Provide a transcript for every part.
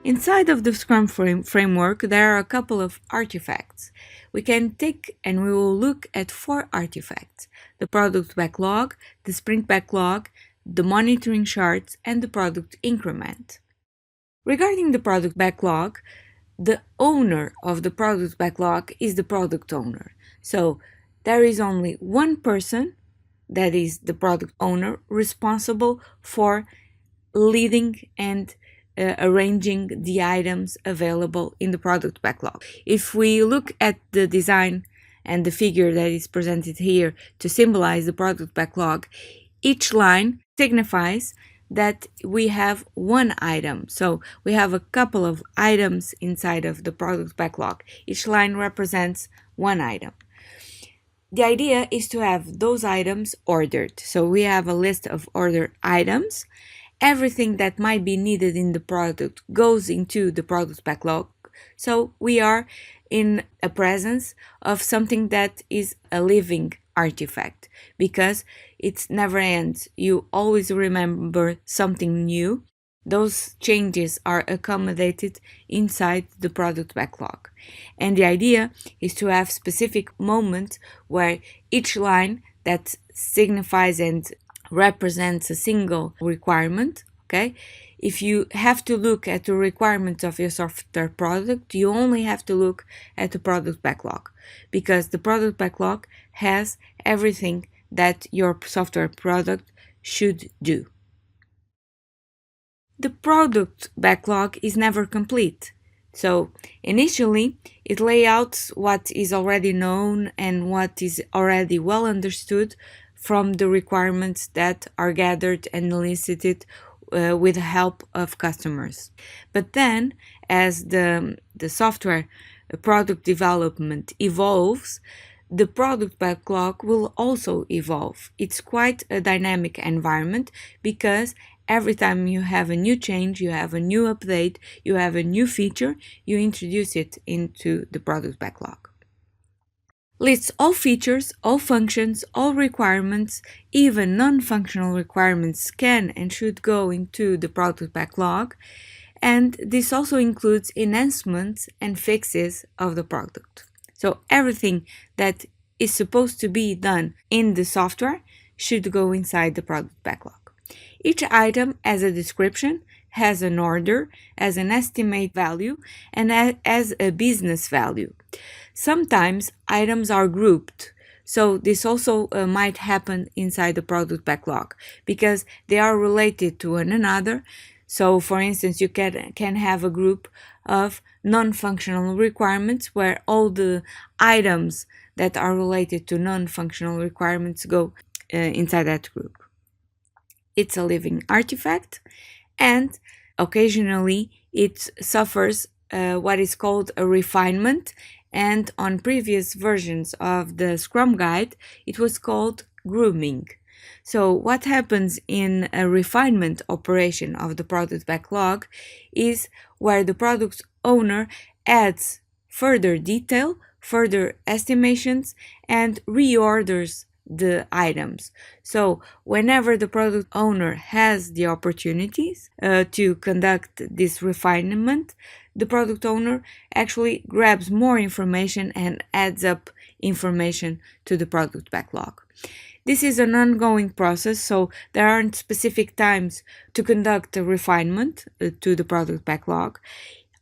Inside of the Scrum framework, there are a couple of artifacts. We can take and we will look at 4 artifacts: the product backlog, the sprint backlog, the monitoring charts, and the product increment. Regarding the product backlog, the owner of the product backlog is the product owner. So there is only one person, that is the product owner, responsible for leading and arranging the items available in the product backlog. If we look at the design and the figure that is presented here to symbolize the product backlog, each line signifies that we have one item. So we have a couple of items inside of the product backlog. Each line represents one item. The idea is to have those items ordered. So we have a list of ordered items. Everything that might be needed in the product goes into the product backlog. So we are in a presence of something that is a living artifact, because it never ends. You always remember something new. Those changes are accommodated inside the product backlog. And the idea is to have specific moments where each line that signifies and represents a single requirement, okay? If you have to look at the requirements of your software product, you only have to look at the product backlog, because the product backlog has everything that your software product should do. The product backlog is never complete. So initially, it lays out what is already known and what is already well understood from the requirements that are gathered and elicited with the help of customers. But then, as the software product development evolves, the product backlog will also evolve. It's quite a dynamic environment, because every time you have a new change, you have a new update, you have a new feature, you introduce it into the product backlog. Lists all features, all functions, all requirements, even non-functional requirements can and should go into the product backlog, and this also includes enhancements and fixes of the product. So everything that is supposed to be done in the software should go inside the product backlog. Each item has a description, has an order, has an estimate value, and has a business value. Sometimes items are grouped, so this also might happen inside the product backlog, because they are related to one another. So for instance, you can have a group of non-functional requirements where all the items that are related to non-functional requirements go inside that group. It's a living artifact, and occasionally it suffers what is called a refinement, and on previous versions of the Scrum Guide it was called grooming. So what happens in a refinement operation of the product backlog is where the product owner adds further detail, further estimations, and reorders the items. So whenever the product owner has the opportunities to conduct this refinement, the product owner actually grabs more information and adds up information to the product backlog. This is an ongoing process, so there aren't specific times to conduct a refinement to the product backlog.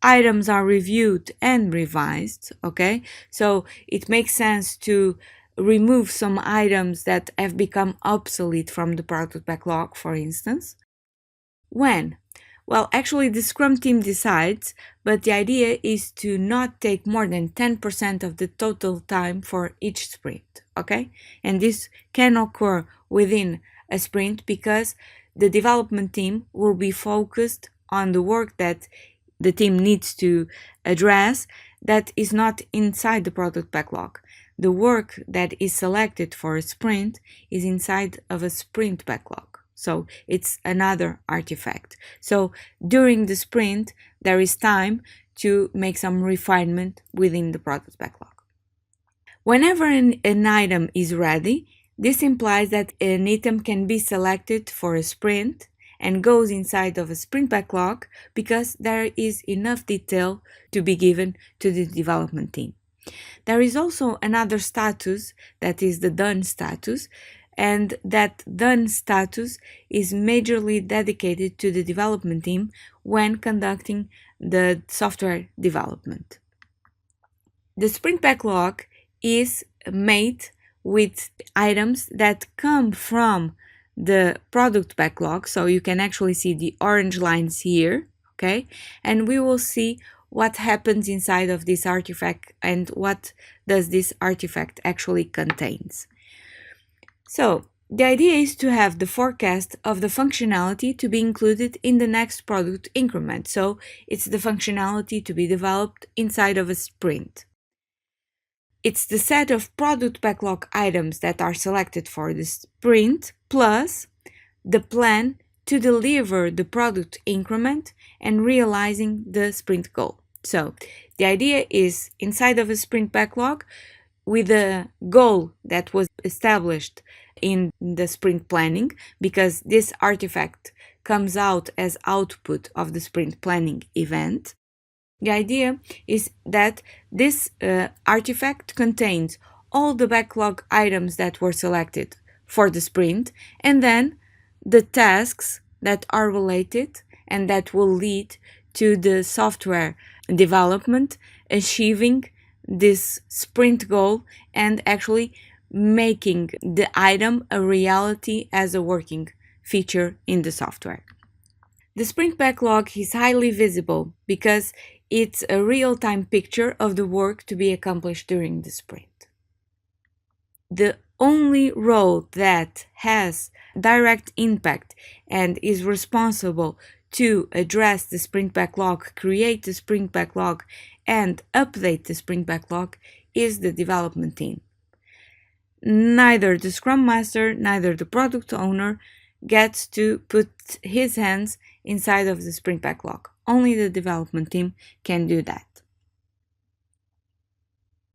Items are reviewed and revised, okay? So it makes sense to remove some items that have become obsolete from the product backlog, for instance. When? Well, actually the Scrum team decides, but the idea is to not take more than 10% of the total time for each sprint, okay? And this can occur within a sprint, because the development team will be focused on the work that the team needs to address that is not inside the product backlog. The work that is selected for a sprint is inside of a sprint backlog. So it's another artifact. So during the sprint, there is time to make some refinement within the product backlog. Whenever an item is ready, this implies that an item can be selected for a sprint and goes inside of a sprint backlog because there is enough detail to be given to the development team. There is also another status that is the done status, and that done status is majorly dedicated to the development team when conducting the software development. The sprint backlog is made with items that come from the product backlog, so you can actually see the orange lines here, okay? And we will see what happens inside of this artifact and what does this artifact actually contains. So the idea is to have the forecast of the functionality to be included in the next product increment. So it's the functionality to be developed inside of a sprint. It's the set of product backlog items that are selected for the sprint plus the plan to deliver the product increment and realizing the sprint goal. So the idea is inside of a sprint backlog with a goal that was established in the sprint planning, because this artifact comes out as output of the sprint planning event. The idea is that this artifact contains all the backlog items that were selected for the sprint, and then the tasks that are related and that will lead to the software development achieving this sprint goal and actually making the item a reality as a working feature in the software. The sprint backlog is highly visible because it's a real-time picture of the work to be accomplished during the sprint. The only role that has direct impact and is responsible to address the sprint backlog, create the sprint backlog, and update the sprint backlog is the development team. Neither the Scrum Master, neither the product owner gets to put his hands inside of the sprint backlog. Only the development team can do that.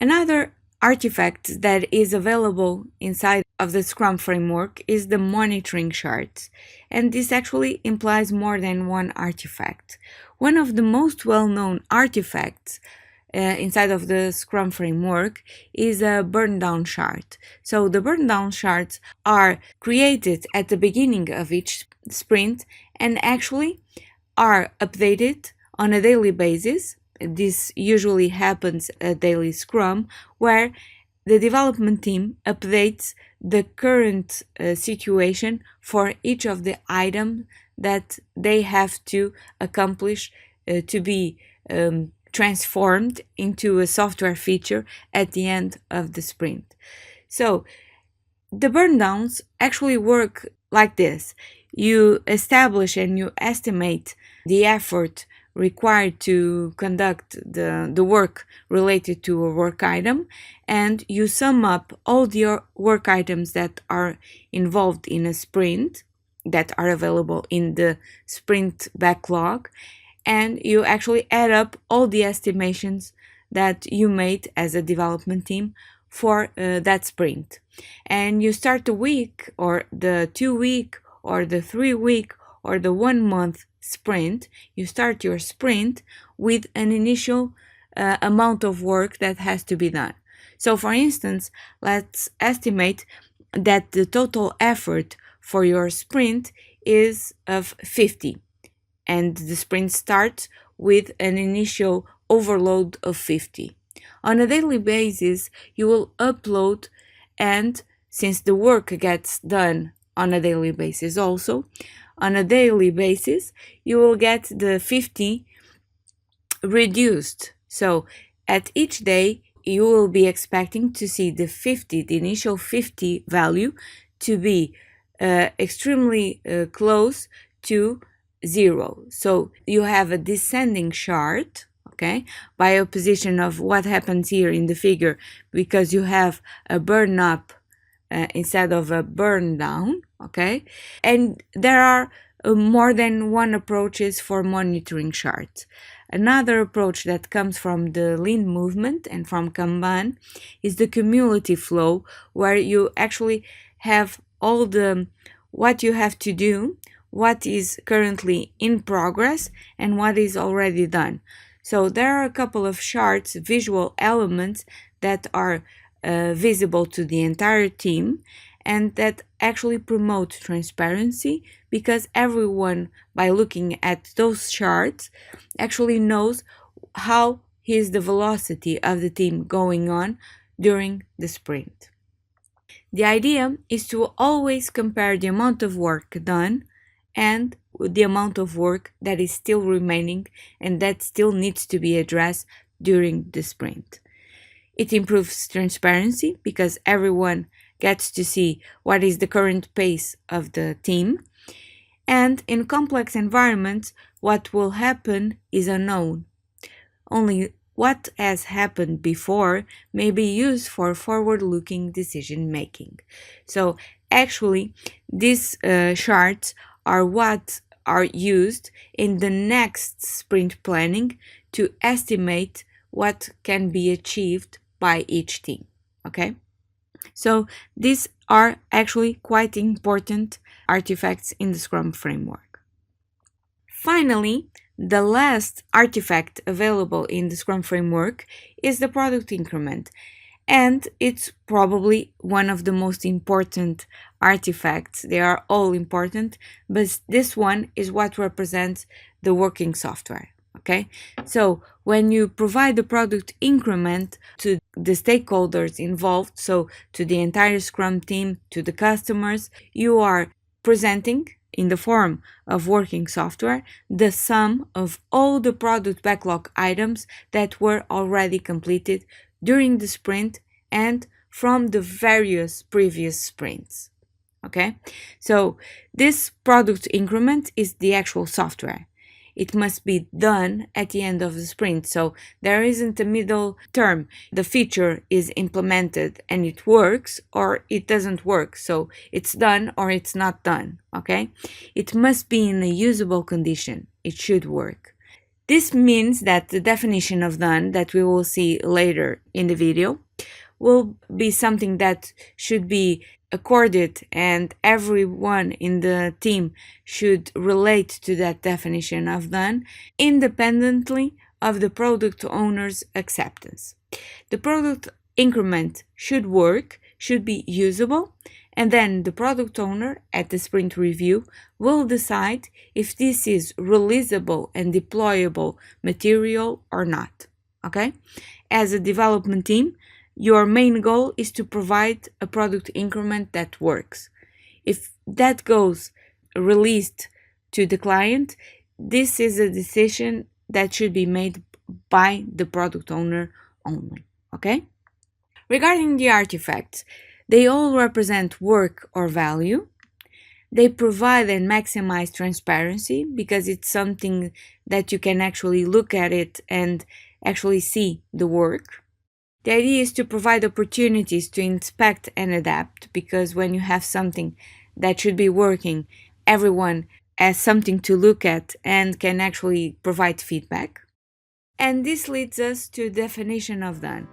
Another artifact that is available inside of the Scrum framework is the monitoring charts, and this actually implies more than one artifact. One of the most well-known artifacts inside of the Scrum framework is a burn down chart. So the burn down charts are created at the beginning of each sprint and actually are updated on a daily basis. This usually happens at daily Scrum, where the development team updates the current situation for each of the items that they have to accomplish to be transformed into a software feature at the end of the sprint. So the burn downs actually work like this. You establish and you estimate the effort required to conduct the work related to a work item, and you sum up all the work items that are involved in a sprint that are available in the sprint backlog, and you actually add up all the estimations that you made as a development team for that sprint. And you start the week or the 2 week or the 3 week or the 1 month sprint. You start your sprint with an initial amount of work that has to be done. So for instance, let's estimate that the total effort for your sprint is of 50. And the sprint starts with an initial overload of 50. On a daily basis, you will upload, and since the work gets done on a daily basis also, on a daily basis, you will get the 50 reduced. So at each day, you will be expecting to see the initial 50 value to be extremely close to 0. So you have a descending chart, okay, by opposition of what happens here in the figure, because you have a burn up instead of a burn down, okay? And there are more than one approaches for monitoring charts. Another approach that comes from the lean movement and from Kanban is the cumulative flow, where you actually have all the what you have to do what is currently in progress and what is already done. So there are a couple of charts, visual elements that are visible to the entire team and that actually promote transparency, because everyone, by looking at those charts, actually knows how is the velocity of the team going on during the sprint. The idea is to always compare the amount of work done and the amount of work that is still remaining and that still needs to be addressed during the sprint. It improves transparency because everyone gets to see what is the current pace of the team. And in complex environments, what will happen is unknown. Only what has happened before may be used for forward-looking decision-making. So actually, these charts are what are used in the next sprint planning to estimate what can be achieved by each team. Okay? So these are actually quite important artifacts in the Scrum framework. Finally, the last artifact available in the Scrum framework is the product increment, and it's probably one of the most important artifacts. They are all important, but this one is what represents the working software. Okay, so when you provide the product increment to the stakeholders involved, so to the entire Scrum team, to the customers, you are presenting in the form of working software the sum of all the product backlog items that were already completed during the sprint and from the various previous sprints. Okay, so this product increment is the actual software. It must be done at the end of the sprint, so there isn't a middle term. The feature is implemented and it works, or it doesn't work, so it's done or it's not done. Okay, it must be in a usable condition. It should work. This means that the definition of done that we will see later in the video will be something that should be accorded, and everyone in the team should relate to that definition of done independently of the product owner's acceptance. The product increment should work, should be usable, and then the product owner at the sprint review will decide if this is releasable and deployable material or not. Okay? As a development team, your main goal is to provide a product increment that works. If that goes released to the client, this is a decision that should be made by the product owner only. Okay? Regarding the artifacts, they all represent work or value. They provide and maximize transparency because it's something that you can actually look at it and actually see the work. The idea is to provide opportunities to inspect and adapt, because when you have something that should be working, everyone has something to look at and can actually provide feedback. And this leads us to definition of done.